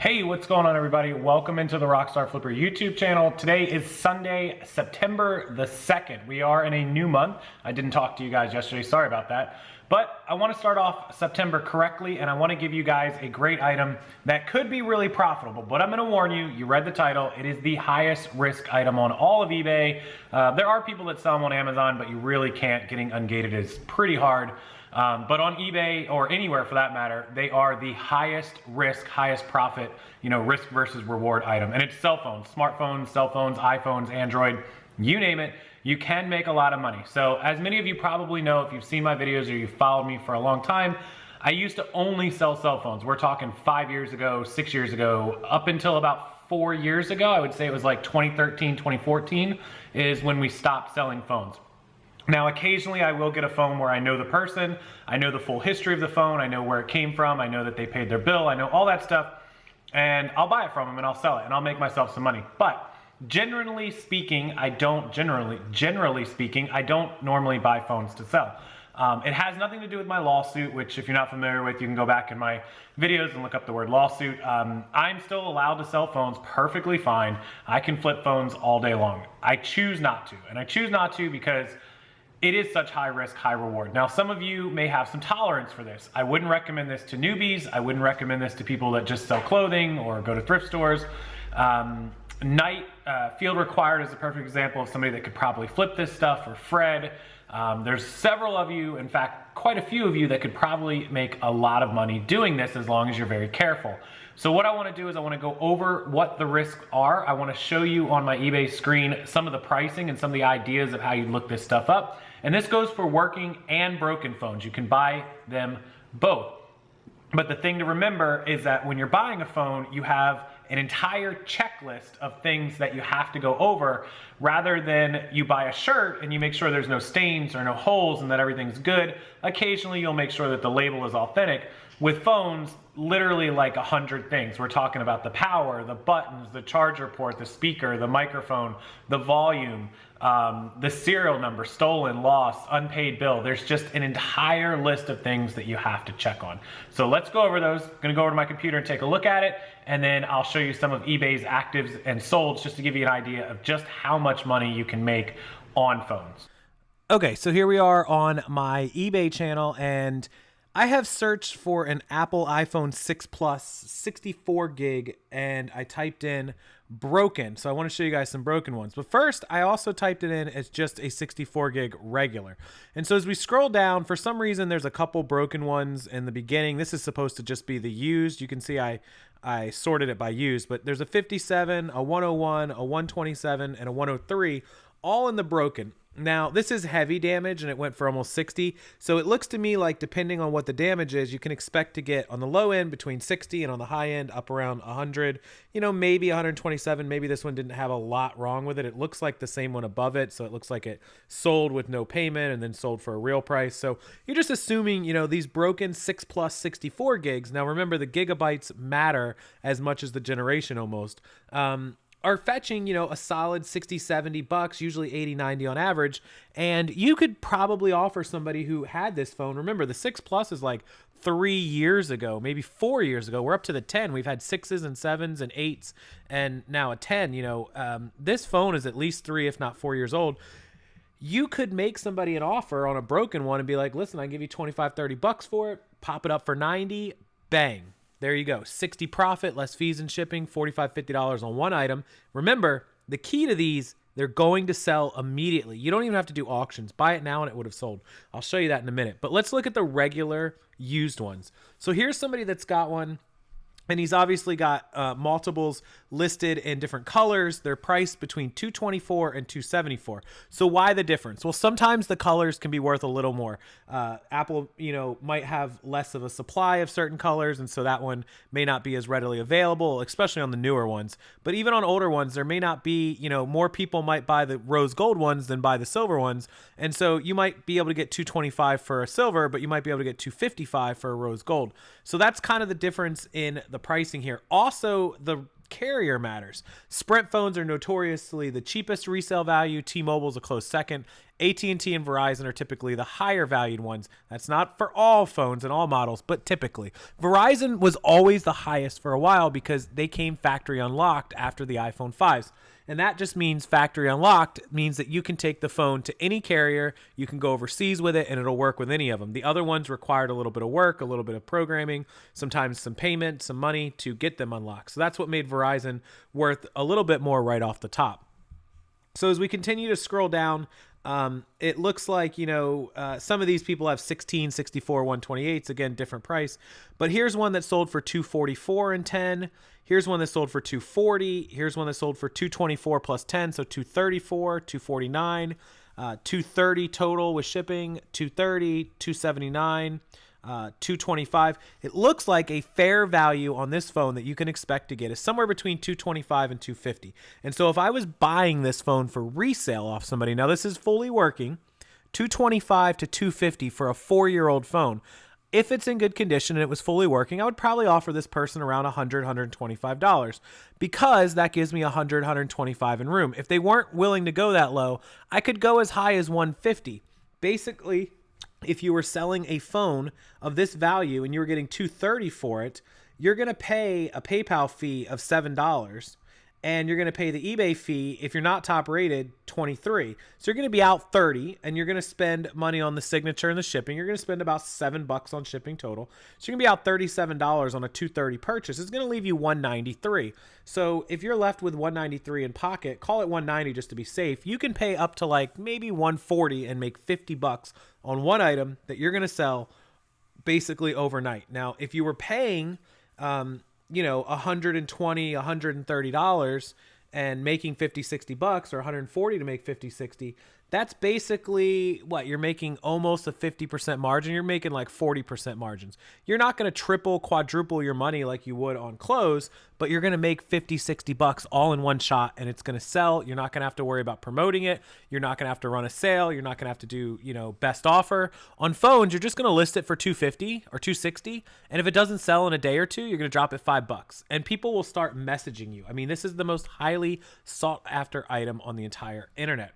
Hey, what's going on, everybody? Welcome into the Rockstarflipper YouTube channel. Today is Sunday, September the 2nd. We are in a new month. I didn't talk to you guys yesterday, sorry about that. But I want to start off September correctly, and I want to give you guys a great item that could be really profitable. But I'm going to warn you, you read the title, it is the highest risk item on all of eBay. There are people that sell them on Amazon, but you really can't. Getting ungated is pretty hard. But on eBay or anywhere for that matter, they are the highest risk, highest profit, risk versus reward item. And it's cell phones, smartphones, cell phones, iPhones, Android, you name it. You can make a lot of money. So as many of you probably know, if you've seen my videos or you've followed me for a long time, I used to only sell cell phones. We're talking 5 years ago, 6 years ago, up until about 4 years ago. I would say it was like 2013, 2014 is when we stopped selling phones. Now, occasionally I will get a phone where I know the person, I know the full history of the phone, I know where it came from, I know that they paid their bill, I know all that stuff, and I'll buy it from them and I'll sell it and I'll make myself some money. But generally speaking, I don't normally buy phones to sell. It has nothing to do with my lawsuit, which if you're not familiar with, you can go back in my videos and look up the word lawsuit. I'm still allowed to sell phones perfectly fine. I can flip phones all day long. I choose not to, and I choose not to because it is such high risk, high reward. Now, some of you may have some tolerance for this. I wouldn't recommend this to newbies. I wouldn't recommend this to people that just sell clothing or go to thrift stores. Field Required is a perfect example of somebody that could probably flip this stuff, or Fred. There's several of you, in fact, quite a few of you that could probably make a lot of money doing this as long as you're very careful. So what I want to do is I want to go over what the risks are. I want to show you on my eBay screen some of the pricing and some of the ideas of how you look this stuff up. And this goes for working and broken phones. You can buy them both. But the thing to remember is that when you're buying a phone, you have an entire checklist of things that you have to go over, rather than you buy a shirt and you make sure there's no stains or no holes and that everything's good. Occasionally you'll make sure that the label is authentic. With phones, literally like 100 things. We're talking about the power, the buttons, the charger port, the speaker, the microphone, the volume, the serial number, stolen, lost, unpaid bill. There's just an entire list of things that you have to check on. So let's go over those. I'm gonna go over to my computer and take a look at it, and then I'll show you some of eBay's actives and solds just to give you an idea of just how much money you can make on phones. Okay, so here we are on my eBay channel, and I have searched for an Apple iPhone 6 Plus 64 gig, and I typed in broken. So I want to show you guys some broken ones. But first, I also typed it in as just a 64 gig regular. And so as we scroll down, for some reason, there's a couple broken ones in the beginning. This is supposed to just be the used. You can see I sorted it by used, but there's a 57, a 101, a 127, and a 103, all in the broken. Now, this is heavy damage, and it went for almost 60. So it looks to me like, depending on what the damage is, you can expect to get on the low end between 60 and on the high end up around 100, maybe 127. Maybe this one didn't have a lot wrong with it. It looks like the same one above it. So it looks like it sold with no payment and then sold for a real price. So you're just assuming, these broken 6 Plus 64 gigs. Now, remember, the gigabytes matter as much as the generation almost. Are fetching, a solid 60, 70 bucks, usually 80, 90 on average. And you could probably offer somebody who had this phone. Remember, the 6 Plus is like 3 years ago, maybe 4 years ago. We're up to the 10. We've had 6s and 7s and 8s and now a 10. This phone is at least 3, if not 4 years old. You could make somebody an offer on a broken one and be like, listen, I give you 25, 30 bucks for it, pop it up for 90, bang. There you go. 60 profit, less fees and shipping, $45, $50 on one item. Remember, the key to these, they're going to sell immediately. You don't even have to do auctions. Buy it now and it would have sold. I'll show you that in a minute. But let's look at the regular used ones. So here's somebody that's got one, and he's obviously got multiples listed in different colors. They're priced between $224 and $274. So why the difference? Well, sometimes the colors can be worth a little more. Apple, might have less of a supply of certain colors, and so that one may not be as readily available, especially on the newer ones. But even on older ones, there may not be, more people might buy the rose gold ones than buy the silver ones. And so you might be able to get $225 for a silver, but you might be able to get $255 for a rose gold. So that's kind of the difference in the pricing here. Also, the carrier matters. Sprint phones are notoriously the cheapest resale value. T-Mobile's a close second. AT&T and Verizon are typically the higher valued ones. That's not for all phones and all models, but typically. Verizon was always the highest for a while because they came factory unlocked after the iPhone 5s. And that just means factory unlocked means that you can take the phone to any carrier, you can go overseas with it, and it'll work with any of them. The other ones required a little bit of work, a little bit of programming, sometimes some payment, some money to get them unlocked. So that's what made Verizon worth a little bit more right off the top. So as we continue to scroll down, it looks like, some of these people have 16, 64, 128s, again, different price. But here's one that sold for $244 and 10. Here's one that sold for $240. Here's one that sold for $224 plus 10, so $234, $249, $230 total with shipping, $230, $279. $225. It looks like a fair value on this phone that you can expect to get is somewhere between $225 and $250. And so if I was buying this phone for resale off somebody, now this is fully working, $225 to $250 for a 4-year-old phone. If it's in good condition and it was fully working, I would probably offer this person around $100, $125 because that gives me $100, $125 in room. If they weren't willing to go that low, I could go as high as $150. Basically, if you were selling a phone of this value and you were getting $230 for it, you're going to pay a PayPal fee of $7 and you're going to pay the eBay fee, if you're not top rated, $23. So you're going to be out $30 and you're going to spend money on the signature and the shipping. You're going to spend about $7 on shipping total. So you're going to be out $37 on a $230 purchase. It's going to leave you $193. So if you're left with $193 in pocket, call it $190 just to be safe. You can pay up to like maybe $140 and make $50 on one item that you're going to sell basically overnight. Now, if you were paying, $120, $130 and making $50, $60 or $140 to make $50, $60, that's basically what you're making, almost a 50% margin. You're making like 40% margins. You're not going to triple, quadruple your money like you would on clothes, but you're going to make $50, $60 all in one shot and it's going to sell. You're not going to have to worry about promoting it. You're not going to have to run a sale. You're not going to have to do, best offer. On phones, you're just going to list it for $250 or $260. And if it doesn't sell in a day or two, you're going to drop it $5 and people will start messaging you. I mean, this is the most highly sought after item on the entire internet.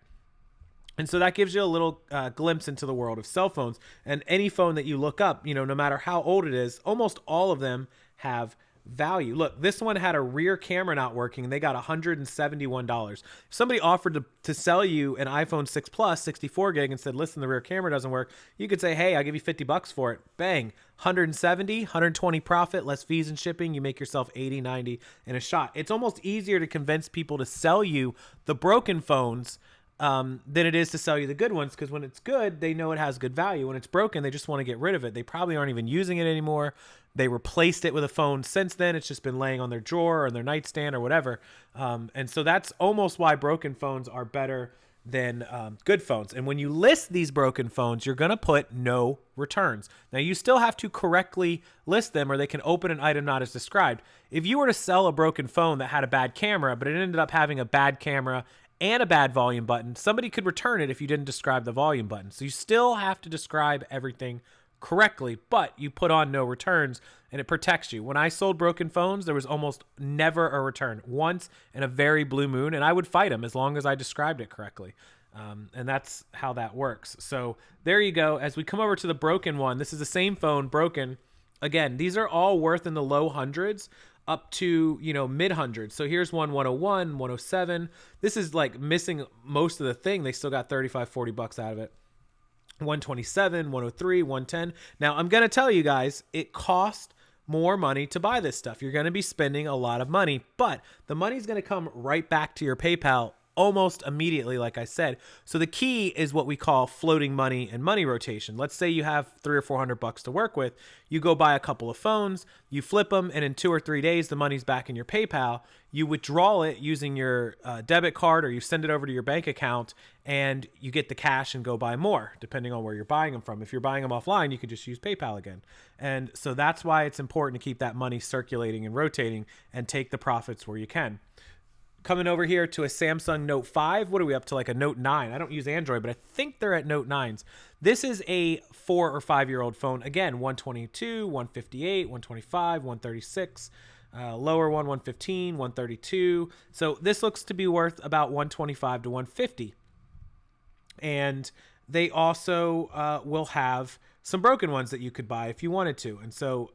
And so that gives you a little glimpse into the world of cell phones. And any phone that you look up, no matter how old it is, almost all of them have value. Look, this one had a rear camera not working and they got $171. If somebody offered to sell you an iPhone 6 Plus 64 gig and said, listen, the rear camera doesn't work, you could say, hey, I'll give you $50 for it. Bang, 170, 120 profit, less fees and shipping. You make yourself 80, 90 in a shot. It's almost easier to convince people to sell you the broken phones than it is to sell you the good ones, because when it's good, they know it has good value. When it's broken, they just want to get rid of it. They probably aren't even using it anymore. They replaced it with a phone since then. It's just been laying on their drawer or their nightstand or whatever. And so that's almost why broken phones are better than good phones. And when you list these broken phones, you're going to put no returns. Now, you still have to correctly list them or they can open an item not as described. If you were to sell a broken phone that had a bad camera, but it ended up having a bad camera and a bad volume button, somebody could return it if you didn't describe the volume button. So you still have to describe everything correctly, but you put on no returns and it protects you. When I sold broken phones, there was almost never a return, once in a very blue moon, and I would fight them as long as I described it correctly. And that's how that works. So there you go. As we come over to the broken one, this is the same phone, broken. Again, these are all worth in the low hundreds up to, mid hundreds. So here's one 101, 107. This is like missing most of the thing. They still got $35-$40 out of it. 127, 103, 110. Now I'm going to tell you guys, it cost more money to buy this stuff. You're going to be spending a lot of money, but the money's going to come right back to your PayPal almost immediately, like I said. So the key is what we call floating money and money rotation. Let's say you have $300 or $400 to work with. You go buy a couple of phones, you flip them, and in 2 or 3 days, the money's back in your PayPal. You withdraw it using your debit card, or you send it over to your bank account, and you get the cash and go buy more, depending on where you're buying them from. If you're buying them offline, you could just use PayPal again. And so that's why it's important to keep that money circulating and rotating and take the profits where you can. Coming over here to a Samsung Note 5. What are we up to, like a Note 9? I don't use Android, but I think they're at Note 9s. This is a 4 or 5 year old phone. Again, 122, 158, 125, 136. Lower one, 115, 132. So this looks to be worth about 125 to 150. And they also will have some broken ones that you could buy if you wanted to. And so,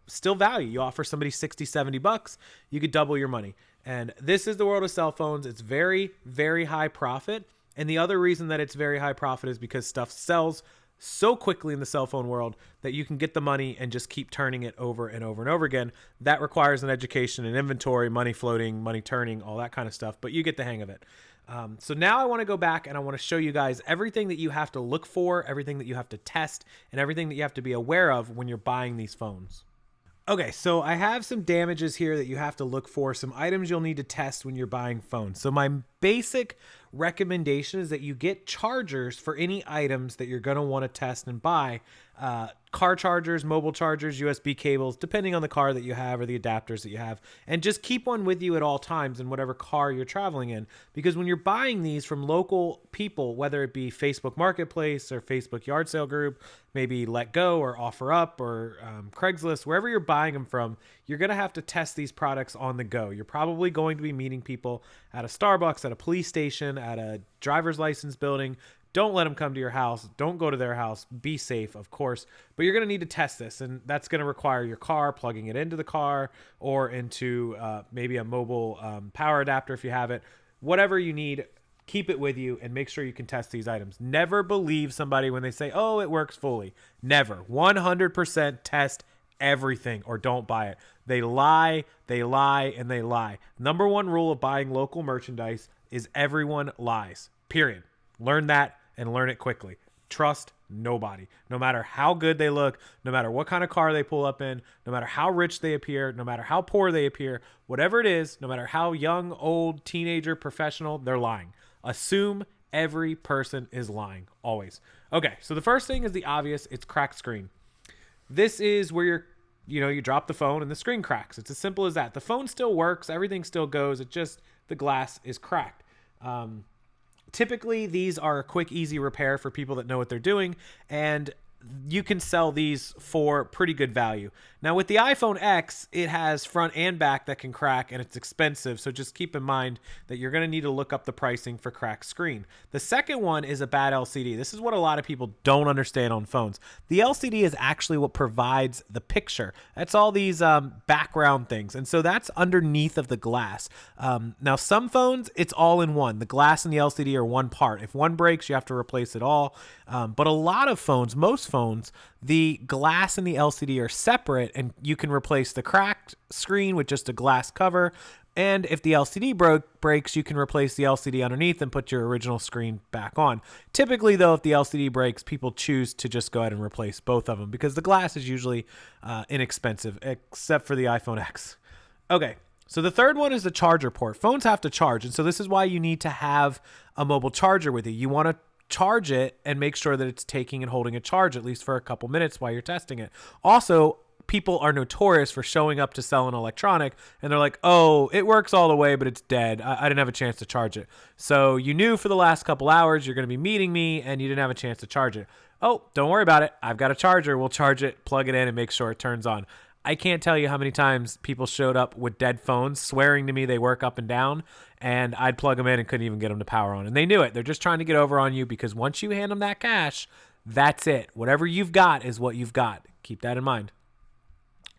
still value. You offer somebody 60, 70 bucks, you could double your money. And this is the world of cell phones. It's very, very high profit. And the other reason that it's very high profit is because stuff sells so quickly in the cell phone world that you can get the money and just keep turning it over and over and over again. That requires an education and inventory, money floating, money turning, all that kind of stuff, but you get the hang of it. So now I want to go back and I want to show you guys everything that you have to look for, everything that you have to test, and everything that you have to be aware of when you're buying these phones. Okay, so I have some damages here that you have to look for, some items you'll need to test when you're buying phones. So my basic recommendation is that you get chargers for any items that you're going to want to test and buy. Car chargers, mobile chargers, USB cables, depending on the car that you have or the adapters that you have. And just keep one with you at all times in whatever car you're traveling in. Because when you're buying these from local people, whether it be Facebook Marketplace or Facebook Yard Sale Group, maybe Let Go or OfferUp or Craigslist, wherever you're buying them from, you're going to have to test these products on the go. You're probably going to be meeting people at a Starbucks, at a police station, at a driver's license building. Don't let them come to your house. Don't go to their house. Be safe, of course. But you're going to need to test this, and that's going to require your car, plugging it into the car or into maybe a mobile power adapter if you have it. Whatever you need, keep it with you and make sure you can test these items. Never believe somebody when they say, oh, it works fully. Never. 100% test everything or don't buy it. They lie, and they lie. Number one rule of buying local merchandise is everyone lies. Period. Learn that and learn it quickly. Trust nobody. No matter how good they look, no matter what kind of car they pull up in, no matter how rich they appear, no matter how poor they appear, whatever it is, no matter how young, old, teenager, professional, they're lying. Assume every person is lying, always. Okay, so the first thing is the obvious. It's cracked screen. This is where you drop the phone and the screen cracks. It's as simple as that. The phone still works. Everything still goes. It just, the glass is cracked. Typically, these are a quick, easy repair for people that know what they're doing, and you can sell these for pretty good value. Now, with the iPhone X, it has front and back that can crack, and it's expensive, so just keep in mind that you're going to need to look up the pricing for cracked screen. The second one is a bad LCD. This is what a lot of people don't understand on phones. The LCD is actually what provides the picture. That's all these background things, and so that's underneath of the glass. Now, some phones, it's all in one. The glass and the LCD are one part. If one breaks, you have to replace it all. But a lot of phones, most phones, the glass and the LCD are separate, and you can replace the cracked screen with just a glass cover. And if the LCD breaks, you can replace the LCD underneath and put your original screen back on. Typically, though, if the LCD breaks, people choose to just go ahead and replace both of them because the glass is usually inexpensive, except for the iPhone X. Okay, so the third one is the charger port. Phones have to charge, and so this is why you need to have a mobile charger with you. You want to charge it and make sure that it's taking and holding a charge at least for a couple minutes while you're testing it. Also, people are notorious for showing up to sell an electronic and they're like, oh, it works all the way, but it's dead. I didn't have a chance to charge it. So you knew for the last couple hours you're going to be meeting me and you didn't have a chance to charge it. Oh, don't worry about it. I've got a charger. We'll charge it, plug it in, and make sure it turns on. I can't tell you how many times people showed up with dead phones swearing to me they work up and down, and I'd plug them in and couldn't even get them to power on. And they knew it. They're just trying to get over on you because once you hand them that cash, that's it. Whatever you've got is what you've got. Keep that in mind.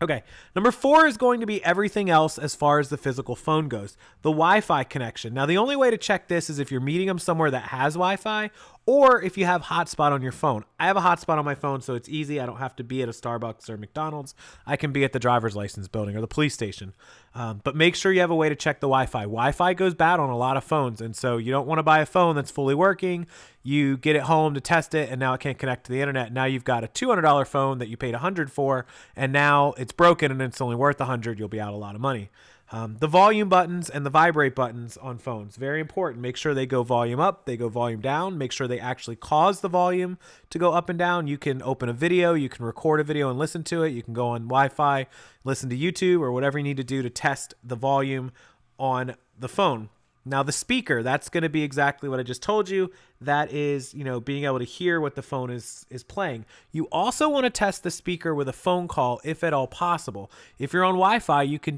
Okay, number 4 is going to be everything else as far as the physical phone goes. The Wi-Fi connection. Now, the only way to check this is if you're meeting them somewhere that has Wi-Fi or if you have hotspot on your phone. I have a hotspot on my phone, so it's easy. I don't have to be at a Starbucks or McDonald's. I can be at the driver's license building or the police station. But make sure you have a way to check the Wi-Fi. Wi-Fi goes bad on a lot of phones, and so you don't want to buy a phone that's fully working. You get it home to test it, and now it can't connect to the internet. Now you've got a $200 phone that you paid $100 for, and now it's broken and it's only worth $100. You'll be out a lot of money. The volume buttons and the vibrate buttons on phones, very important. Make sure they go volume up, they go volume down. Make sure they actually cause the volume to go up and down. You can open a video, you can record a video and listen to it. You can go on Wi-Fi, listen to YouTube or whatever you need to do to test the volume on the phone. Now the speaker, that's going to be exactly what I just told you. That is, being able to hear what the phone is playing. You also want to test the speaker with a phone call if at all possible. If you're on Wi-Fi, you can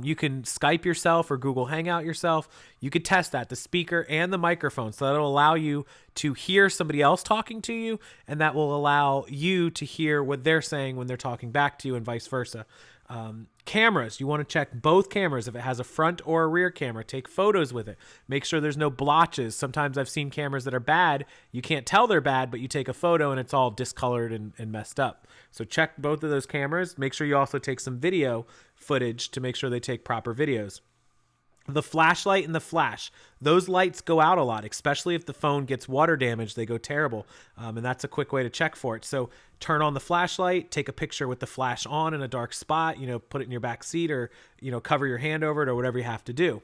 you can Skype yourself or Google Hangout yourself. You could test that, the speaker and the microphone. So that'll allow you to hear somebody else talking to you, and that will allow you to hear what they're saying when they're talking back to you, and vice versa. Cameras, you want to check both cameras. If it has a front or a rear camera, take photos with it. Make sure there's no blotches. Sometimes I've seen cameras that are bad. You can't tell they're bad, but you take a photo and it's all discolored and messed up. So check both of those cameras. Make sure you also take some video footage to make sure they take proper videos. The flashlight and the flash, those lights go out a lot, especially if the phone gets water damage. They go terrible, and that's a quick way to check for it. So turn on the flashlight, take a picture with the flash on in a dark spot, put it in your back seat, or cover your hand over it, or whatever you have to do.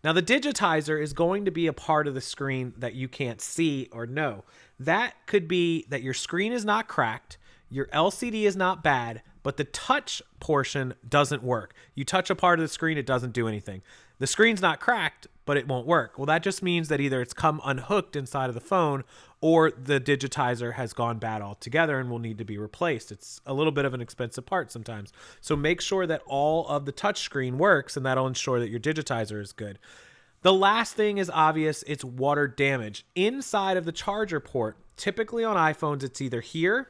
Now the digitizer is going to be a part of the screen that you can't see or know. That could be that your screen is not cracked, your LCD is not bad, but the touch portion doesn't work. You touch a part of the screen, it doesn't do anything. The screen's not cracked, but it won't work. Well, that just means that either it's come unhooked inside of the phone or the digitizer has gone bad altogether and will need to be replaced. It's a little bit of an expensive part sometimes. So make sure that all of the touch screen works, and that'll ensure that your digitizer is good. The last thing is obvious. It's water damage. Inside of the charger port, typically on iPhones, it's either here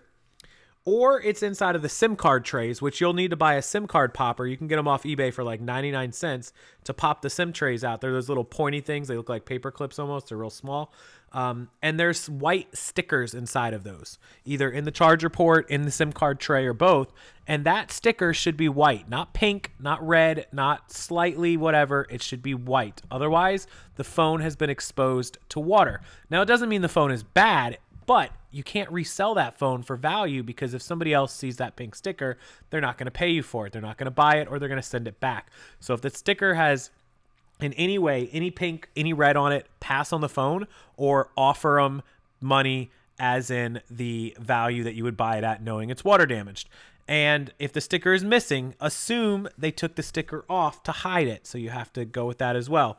or it's inside of the SIM card trays, which you'll need to buy a SIM card popper. You can get them off eBay for like 99 cents to pop the SIM trays out. They're those little pointy things. They look like paper clips almost. They're real small. And there's white stickers inside of those, either in the charger port, in the SIM card tray, or both. And that sticker should be white, not pink, not red, not slightly whatever. It should be white. Otherwise, the phone has been exposed to water. Now, it doesn't mean the phone is bad, but you can't resell that phone for value, because if somebody else sees that pink sticker, they're not going to pay you for it. They're not going to buy it, or they're going to send it back. So if the sticker has in any way, any pink, any red on it, pass on the phone or offer them money as in the value that you would buy it at, knowing it's water damaged. And if the sticker is missing, assume they took the sticker off to hide it. So you have to go with that as well.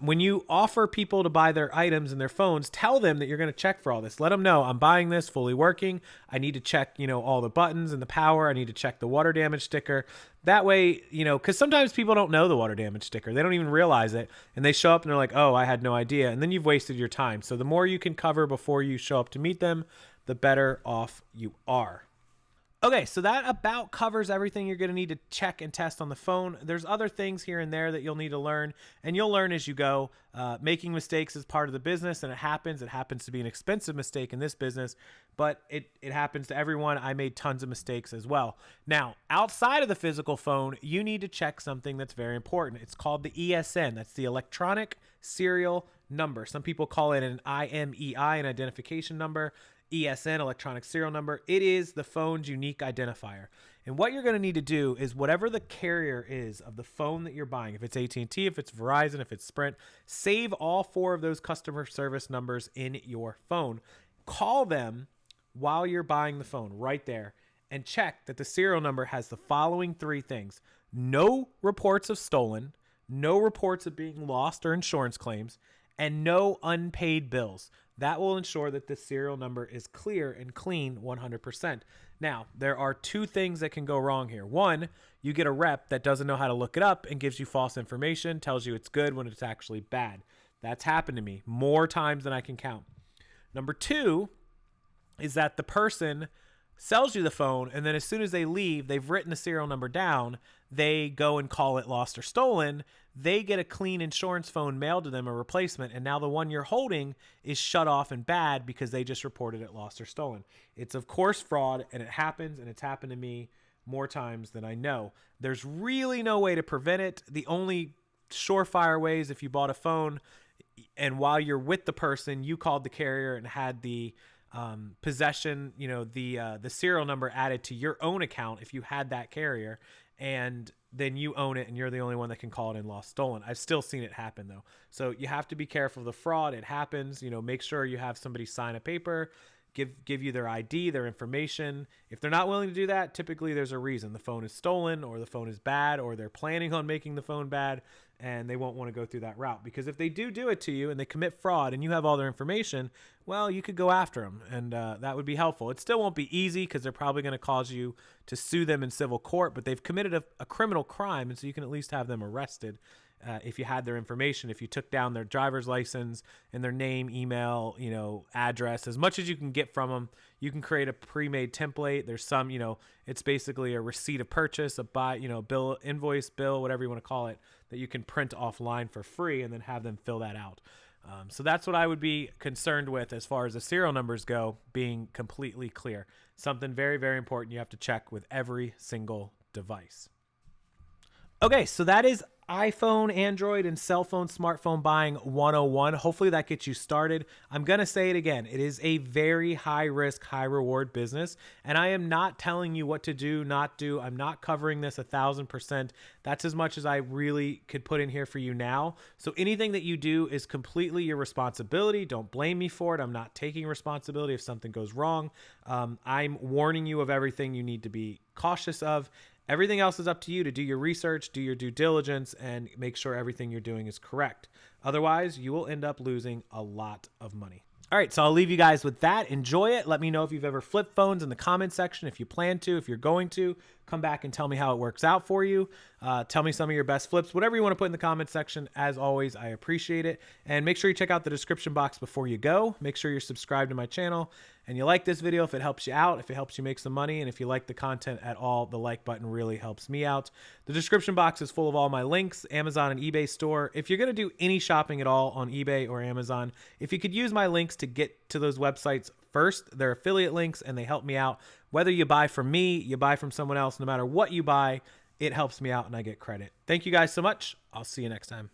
When you offer people to buy their items and their phones, tell them that you're going to check for all this. Let them know, I'm buying this fully working. I need to check, all the buttons and the power. I need to check the water damage sticker. That way, because sometimes people don't know the water damage sticker. They don't even realize it. And they show up and they're like, oh, I had no idea. And then you've wasted your time. So the more you can cover before you show up to meet them, the better off you are. Okay, so that about covers everything you're going to need to check and test on the phone. There's other things here and there that you'll need to learn, and you'll learn as you go. Making mistakes is part of the business, and it happens. It happens to be an expensive mistake in this business, but it happens to everyone. I made tons of mistakes as well. Now, outside of the physical phone, you need to check something that's very important. It's called the ESN. That's the electronic serial number. Some people call it an IMEI, an identification number. ESN, electronic serial number. It is the phone's unique identifier. And what you're going to need to do is whatever the carrier is of the phone that you're buying, if it's AT&T, if it's Verizon, if it's Sprint, save all 4 of those customer service numbers in your phone. Call them while you're buying the phone right there and check that the serial number has the following 3 things. No reports of stolen, no reports of being lost or insurance claims, and no unpaid bills. That will ensure that the serial number is clear and clean 100%. Now, there are 2 things that can go wrong here. 1, you get a rep that doesn't know how to look it up and gives you false information, tells you it's good when it's actually bad. That's happened to me more times than I can count. Number 2 is that the person sells you the phone, and then as soon as they leave, they've written the serial number down, they go and call it lost or stolen, they get a clean insurance phone mailed to them, a replacement, and now the one you're holding is shut off and bad because they just reported it lost or stolen. It's of course fraud, and it happens, and it's happened to me more times than I know. There's really no way to prevent it. The only surefire way is if you bought a phone and while you're with the person, you called the carrier and had the possession, the serial number added to your own account if you had that carrier, and then you own it and you're the only one that can call it in lost stolen. I've still seen it happen though. So you have to be careful of the fraud. It happens, make sure you have somebody sign a paper, give you their ID, their information. If they're not willing to do that, typically there's a reason. The phone is stolen, or the phone is bad, or they're planning on making the phone bad, and they won't want to go through that route. Because if they do it to you and they commit fraud and you have all their information, well, you could go after them, and that would be helpful. It still won't be easy because they're probably going to cause you to sue them in civil court, but they've committed a criminal crime, and so you can at least have them arrested. If you had their information, if you took down their driver's license and their name, email, address, as much as you can get from them, you can create a pre-made template. There's some, it's basically a receipt of purchase, a buy, bill, invoice, bill, whatever you want to call it, that you can print offline for free and then have them fill that out. So that's what I would be concerned with as far as the serial numbers go, being completely clear. Something very, very important you have to check with every single device. Okay, so that is iPhone, Android, and cell phone, smartphone buying 101. Hopefully that gets you started. I'm going to say it again. It is a very high risk, high reward business. And I am not telling you what to do, not do. I'm not covering this 1,000%. That's as much as I really could put in here for you now. So anything that you do is completely your responsibility. Don't blame me for it. I'm not taking responsibility if something goes wrong. I'm warning you of everything you need to be cautious of. Everything else is up to you to do your research, do your due diligence, and make sure everything you're doing is correct. Otherwise, you will end up losing a lot of money. All right, so I'll leave you guys with that. Enjoy it. Let me know if you've ever flipped phones in the comment section. If you plan to, if you're going to, come back and tell me how it works out for you. Tell me some of your best flips, whatever you want to put in the comment section. As always, I appreciate it. And make sure you check out the description box before you go. Make sure you're subscribed to my channel and you like this video if it helps you out, if it helps you make some money, and if you like the content at all, the like button really helps me out. The description box is full of all my links, Amazon and eBay store. If you're going to do any shopping at all on eBay or Amazon, if you could use my links to get to those websites first, they're affiliate links and they help me out. Whether you buy from me, you buy from someone else, no matter what you buy, it helps me out and I get credit. Thank you guys so much. I'll see you next time.